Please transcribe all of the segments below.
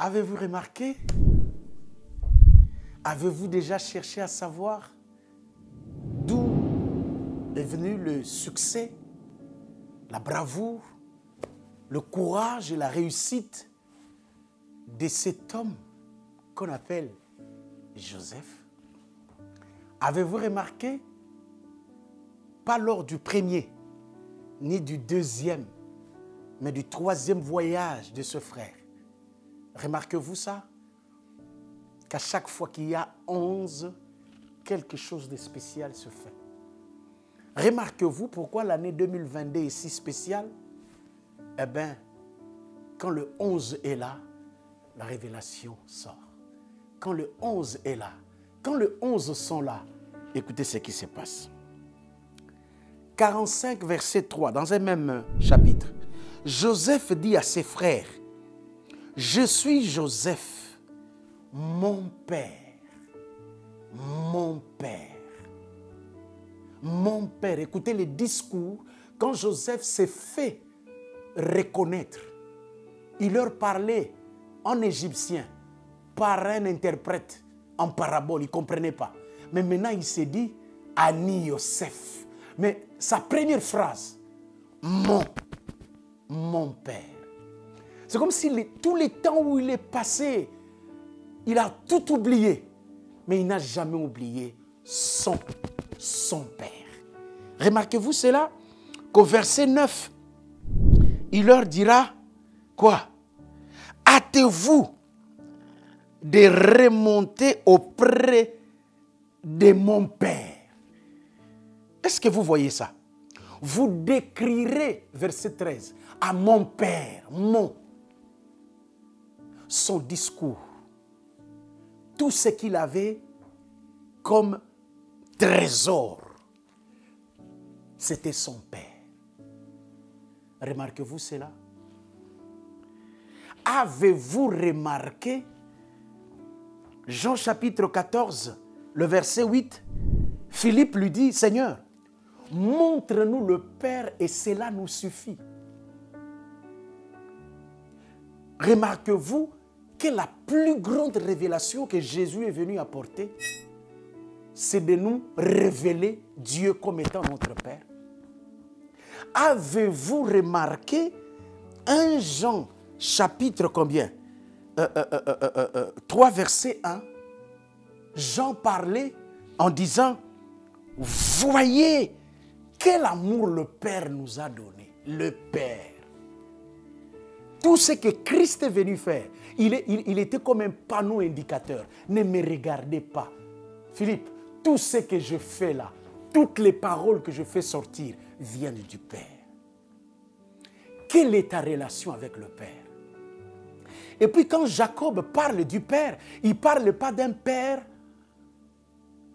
Avez-vous remarqué? Avez-vous déjà cherché à savoir d'où est venu le succès, la bravoure, le courage et la réussite de cet homme qu'on appelle Joseph? Avez-vous remarqué? Pas lors du premier, ni du deuxième, mais du troisième voyage de ce frère. Remarquez-vous ça? Qu'à chaque fois qu'il y a 11, quelque chose de spécial se fait. Remarquez-vous pourquoi l'année 2022 est si spéciale? Eh bien, quand le 11 est là, la révélation sort. Quand le 11 est là, quand le 11 sont là, écoutez ce qui se passe. 45, verset 3, dans un même chapitre. Joseph dit à ses frères, « Je suis Joseph, mon père, mon père, mon père. » Écoutez les discours, quand Joseph s'est fait reconnaître, il leur parlait en égyptien, par un interprète, en parabole, il ne comprenait pas. Mais maintenant, il s'est dit, « Ani Yosef ». Mais sa première phrase, « mon père ». C'est comme si tous les temps où il est passé, il a tout oublié. Mais il n'a jamais oublié son père. Remarquez-vous cela, qu'au verset 9, il leur dira, quoi? Hâtez-vous de remonter auprès de mon père. Est-ce que vous voyez ça? Vous décrirez, verset 13, à mon père, son discours, tout ce qu'il avait comme trésor, c'était son père. Remarquez-vous cela? Avez-vous remarqué, Jean chapitre 14, le verset 8, Philippe lui dit, « Seigneur, montre-nous le Père et cela nous suffit. » Remarquez-vous que la plus grande révélation que Jésus est venu apporter, c'est de nous révéler Dieu comme étant notre Père. Avez-vous remarqué 1 Jean chapitre combien 3 verset 1, Jean parlait en disant, voyez quel amour le Père nous a donné. Le Père. Tout ce que Christ est venu faire, il était comme un panneau indicateur. Ne me regardez pas. Philippe, tout ce que je fais là, toutes les paroles que je fais sortir viennent du Père. Quelle est ta relation avec le Père? Et puis quand Jacob parle du Père, il ne parle pas d'un Père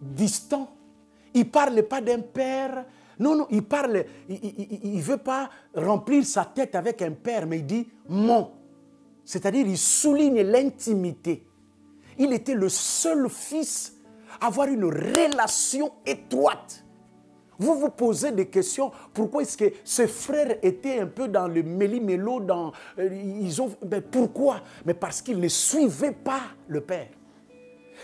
distant. Il ne parle pas d'un Père. Non, non, il ne veut pas remplir sa tête avec un Père, mais il dit mon. C'est-à-dire, il souligne l'intimité. Il était le seul fils à avoir une relation étroite. Vous vous posez des questions. Pourquoi est-ce que ses frères étaient un peu dans le méli-mélo, pourquoi? Mais parce qu'ils ne suivaient pas le Père.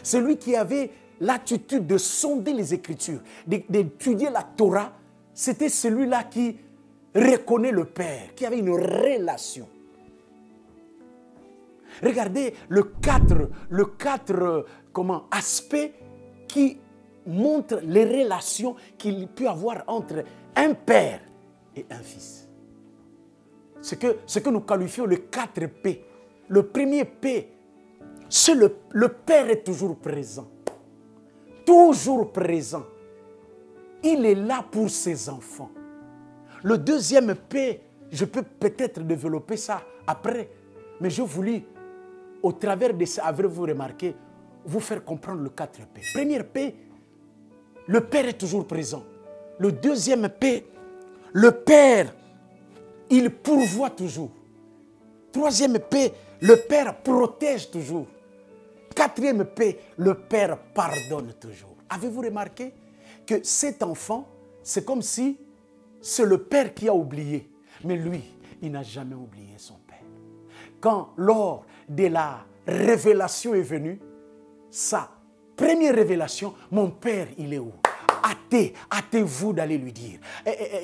Celui qui avait l'attitude de sonder les Écritures, d'étudier la Torah, c'était celui-là qui reconnaît le Père, qui avait une relation. Regardez le 4 aspects qui montrent les relations qu'il peut y avoir entre un père et un fils. Ce que nous qualifions le 4 P. Le premier P, c'est le père est toujours présent. Toujours présent. Il est là pour ses enfants. Le deuxième P, je peux peut-être développer ça après, mais je voulais, au travers de ça, avez-vous remarqué, vous faire comprendre le 4 P. Premier P, le Père est toujours présent. Le deuxième P, le Père, il pourvoit toujours. Troisième P, le Père protège toujours. Quatrième P, le Père pardonne toujours. Avez-vous remarqué que cet enfant, c'est comme si c'est le Père qui a oublié. Mais lui, il n'a jamais oublié son Père. Quand, lors de la venue, sa première révélation, mon Père, il est où? Hâtez-vous d'aller lui dire.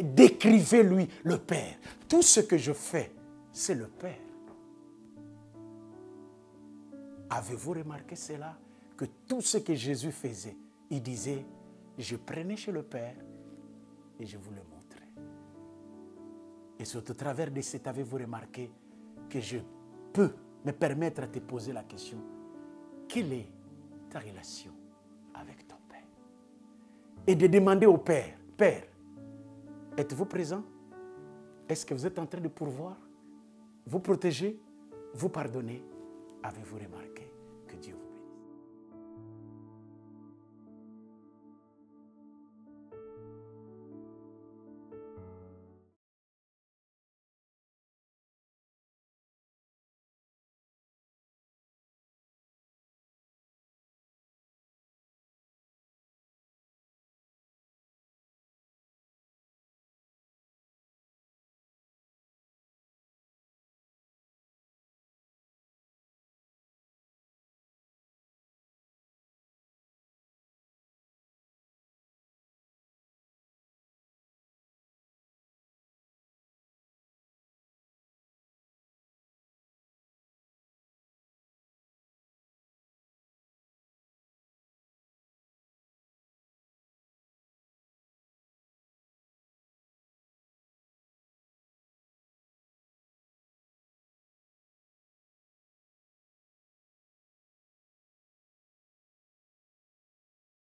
Décrivez-lui le Père. Tout ce que je fais, c'est le Père. Avez-vous remarqué cela? Que tout ce que Jésus faisait, il disait, je prenais chez le Père et je vous le montrais. Et c'est au travers de cet, avez-vous remarqué que je peux me permettre de te poser la question, quelle est ta relation avec ton Père? Et de demander au Père, Père, êtes-vous présent? Est-ce que vous êtes en train de pourvoir? Vous protéger? Vous pardonner? Avez-vous remarqué?